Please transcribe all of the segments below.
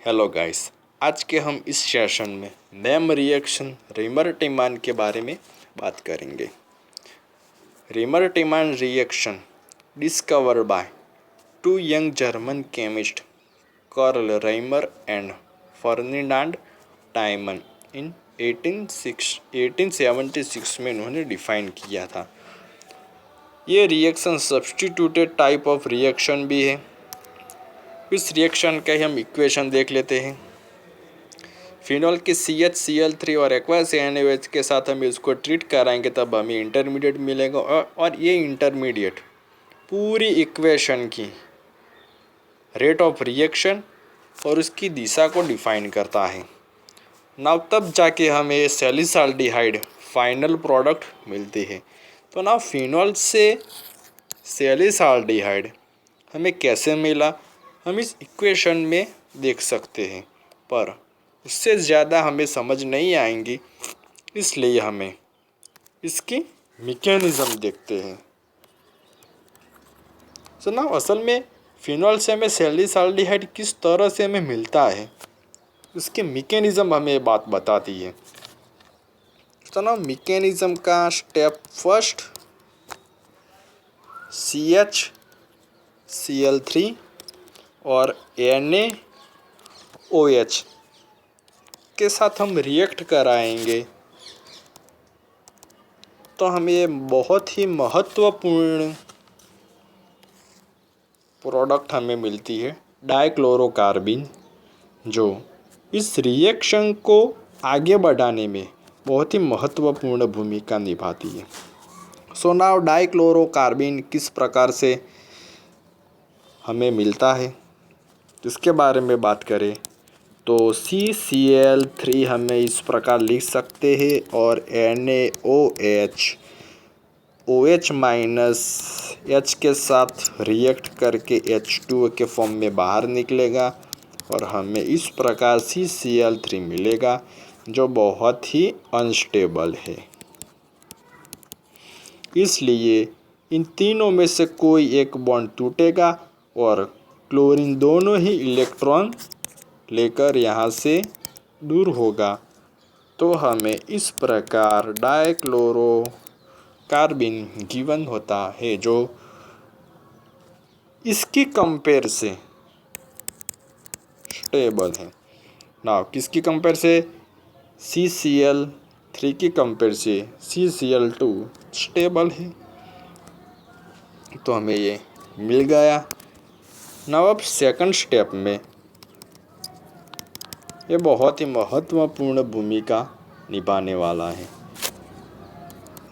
Hello guys. आज के हम इस सेशन में नेम रिएक्शन रिमर-टिमान के बारे में बात करेंगे। Reimer Tiemann reaction discovered by two young German chemist Karl Reimer and Ferdinand Tiemann in 1876 में इन्होंने डिफाइन किया था। ये reaction substituted type of reaction भी है। इस रिएक्शन का ही हम इक्वेशन देख लेते हैं। फिनॉल के CHCl3 और एक्वा CnOH के साथ हम इसको ट्रीट कराएंगे तब हमें इंटरमीडिएट मिलेगा और ये इंटरमीडिएट पूरी इक्वेशन की रेट ऑफ रिएक्शन और उसकी दिशा को डिफाइन करता है। नाउ तब जाके हमें सैलिसाल्डिहाइड फाइनल प्रोडक्ट मिलती है। तो नाउ फिनॉल से सैलिसाल्डिहाइड हमें कैसे मिला हम इस इक्वेशन में देख सकते हैं, पर उससे ज़्यादा हमें समझ नहीं आएंगी, इसलिए हमें इसकी मैकेनिज़्म देखते हैं। तो ना असल में फिनॉल से हमें सैलिसाल्डिहाइड किस तरह से हमें मिलता है, उसकी मैकेनिज़्म हमें बात बताती है। तो ना मैकेनिज़्म का स्टेप फर्स्ट CHCl3 और NaOH के साथ हम रिएक्ट कराएंगे तो हमें बहुत ही महत्वपूर्ण प्रोडक्ट हमें मिलती है डाइक्लोरोकार्बिन, जो इस रिएक्शन को आगे बढ़ाने में बहुत ही महत्वपूर्ण भूमिका निभाती है। सो नाउ डाइक्लोरोकार्बिन किस प्रकार से हमें मिलता है इसके बारे में बात करें तो CCl3 हमें इस प्रकार लिख सकते हैं और NaOH OH माइनस H के साथ रिएक्ट करके H2O के फॉर्म में बाहर निकलेगा और हमें इस प्रकार CCl3 मिलेगा जो बहुत ही अनस्टेबल है। इसलिए इन तीनों में से कोई एक बॉन्ड टूटेगा और क्लोरीन दोनों ही इलेक्ट्रॉन लेकर यहाँ से दूर होगा, तो हमें इस प्रकार डाइक्लोरोकार्बिन गिवन होता है जो इसकी कंपेयर से स्टेबल है। ना किसकी कंपेयर से CCl3 की कंपेयर से CCl2 स्टेबल है, तो हमें ये मिल गया। ना अब सेकंड स्टेप में ये बहुत ही महत्वपूर्ण भूमिका निभाने वाला है।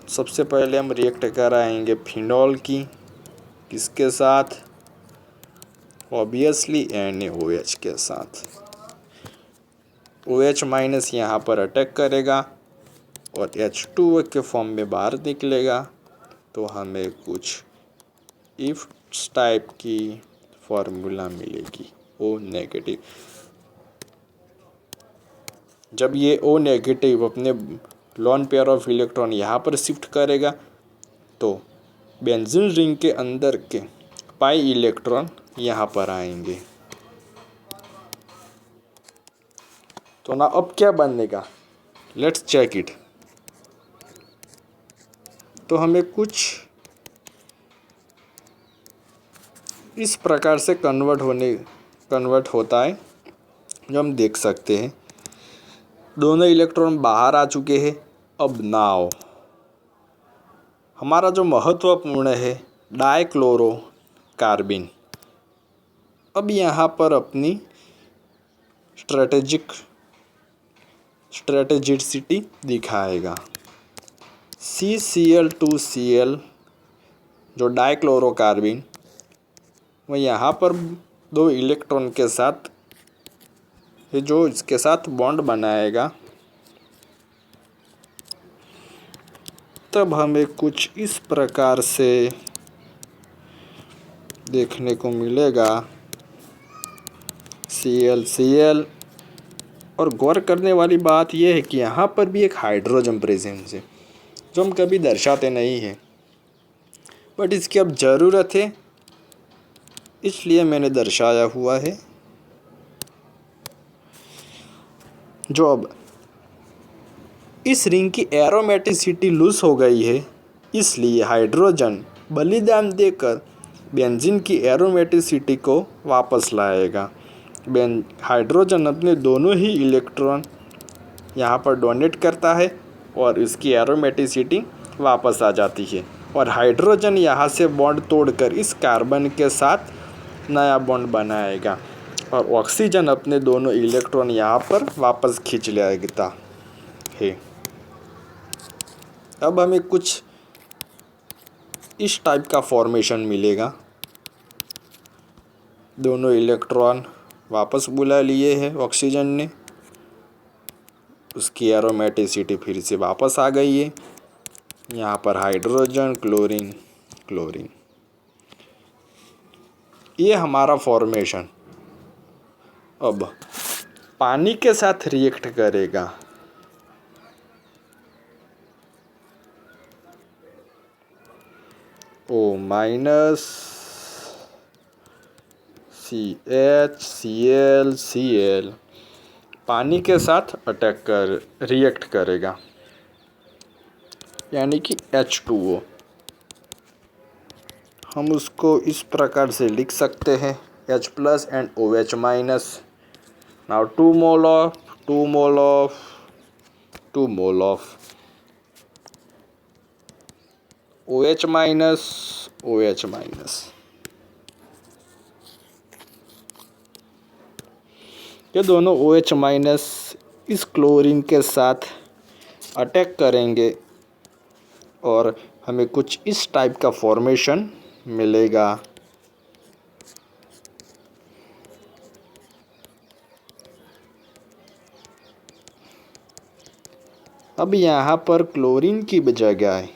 सबसे पहले हम रिएक्ट कराएंगे फिनॉल की, किसके साथ, ऑब्वियसली NaOH के साथ। OH माइनस यहाँ पर अटैक करेगा और H2O के फॉर्म में बाहर निकलेगा, तो हमें कुछ इफ टाइप की फॉर्मूला मिलेगी O नेगेटिव। जब ये O नेगेटिव अपने लोन पेयर ऑफ इलेक्ट्रॉन यहाँ पर शिफ्ट करेगा तो बेंजीन रिंग के अंदर के पाई इलेक्ट्रॉन यहाँ पर आएंगे। तो ना अब क्या बनेगा, लेट्स चेक इट। तो हमें कुछ इस प्रकार से कन्वर्ट होता है जो हम देख सकते हैं। दोनों इलेक्ट्रॉन बाहर आ चुके हैं। अब नाउ हमारा जो महत्वपूर्ण है डाइक्लोरोकार्बिन अब यहाँ पर अपनी स्ट्रेटेजिसिटी दिखाएगा। CCl2Cl जो डाइक्लोरोकार्बिन वो यहाँ पर दो इलेक्ट्रॉन के साथ जो इसके साथ बॉन्ड बनाएगा, तब हमें कुछ इस प्रकार से देखने को मिलेगा ClCl। और गौर करने वाली बात यह है कि यहाँ पर भी एक हाइड्रोजन प्रेजेंस है जो हम कभी दर्शाते नहीं हैं, बट इसकी अब ज़रूरत है इसलिए मैंने दर्शाया हुआ है। जो अब इस रिंग की एरोमेटिसिटी लूज हो गई है, इसलिए हाइड्रोजन बलिदान देकर बेंजीन की एरोमेटिसिटी को वापस लाएगा। हाइड्रोजन अपने दोनों ही इलेक्ट्रॉन यहाँ पर डोनेट करता है और इसकी एरोमेटिसिटी वापस आ जाती है और हाइड्रोजन यहाँ से बॉन्ड तोड़कर इस कार्बन के साथ नया बॉन्ड बनाएगा और ऑक्सीजन अपने दोनों इलेक्ट्रॉन यहाँ पर वापस खींच लेता है। अब हमें कुछ इस टाइप का फॉर्मेशन मिलेगा। दोनों इलेक्ट्रॉन वापस बुला लिए हैं ऑक्सीजन ने, उसकी एरोमेटिसिटी फिर से वापस आ गई है। यहाँ पर हाइड्रोजन, क्लोरीन, क्लोरीन, ये हमारा फॉर्मेशन अब पानी के साथ रिएक्ट करेगा। O- Cl पानी के साथ अटैक कर रिएक्ट करेगा, यानी कि H2O। हम उसको इस प्रकार से लिख सकते हैं H+ and OH-। Now 2 mole of 2 mole of 2 mole of OH-, OH-। ये दोनों OH- इस क्लोरीन के साथ अटैक करेंगे और हमें कुछ इस टाइप का फॉर्मेशन मिलेगा। अब यहाँ पर क्लोरीन की जगह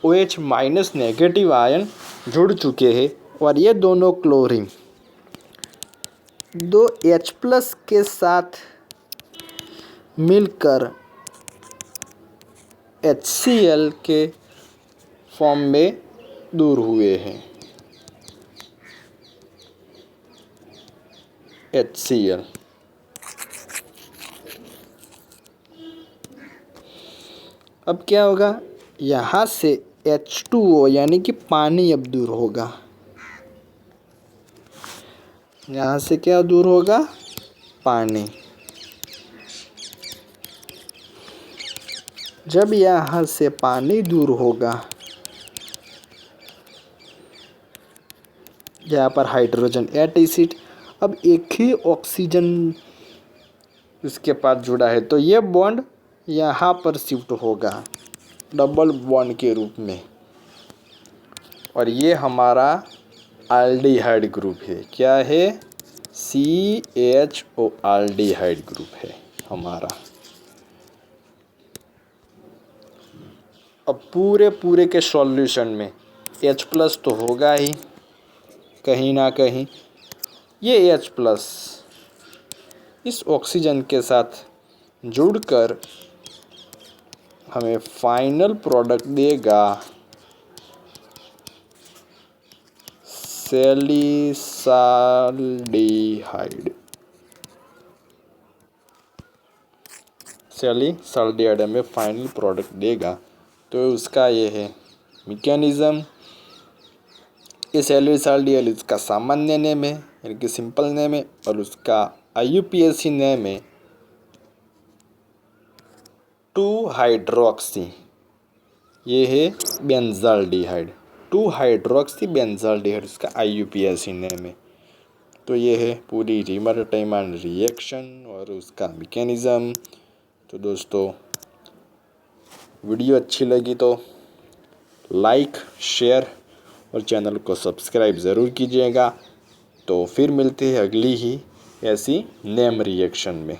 OH- नेगेटिव आयन जुड़ चुके हैं और ये दोनों क्लोरीन दो H+ के साथ मिलकर HCl के फॉर्म में दूर हुए हैं। HCl अब क्या होगा, यहाँ से H2O यानी कि पानी अब दूर होगा। यहाँ से क्या दूर होगा, पानी। जब यहाँ से पानी दूर होगा, यहाँ पर हाइड्रोजन 8 एसिड, अब एक ही ऑक्सीजन इसके पास जुड़ा है तो ये बॉन्ड यहाँ पर शिफ्ट होगा डबल बॉन्ड के रूप में और ये हमारा एल्डिहाइड ग्रुप है। क्या है, CHO एल्डिहाइड ग्रुप है हमारा। अब पूरे के सॉल्यूशन में H+ तो होगा ही कहीं ना कहीं। ये H+ इस ऑक्सीजन के साथ जुड़कर हमें फाइनल प्रोडक्ट देगा सैलिसाल्डिहाइड। सैलिसाल्डिहाइड हमें फाइनल प्रोडक्ट देगा। तो उसका ये है मैकेनिज्म। ये सैलिसाल्डिहाइड इसका सामान्य नेम है यानी कि सिंपल नेम है और उसका IUPAC नेम है 2-हाइड्रोक्सी। ये है बेंजाल्डिहाइड, 2-हाइड्रोक्सी बेंजाल्डिहाइड उसका IUPAC नेम है। तो ये है पूरी रीमर-टाइमर रिएक्शन और उसका मैकेनिज्म। तो दोस्तों, वीडियो अच्छी लगी तो लाइक, शेयर और चैनल को सब्सक्राइब ज़रूर कीजिएगा। तो फिर मिलते हैं अगली ही ऐसी नेम रिएक्शन में।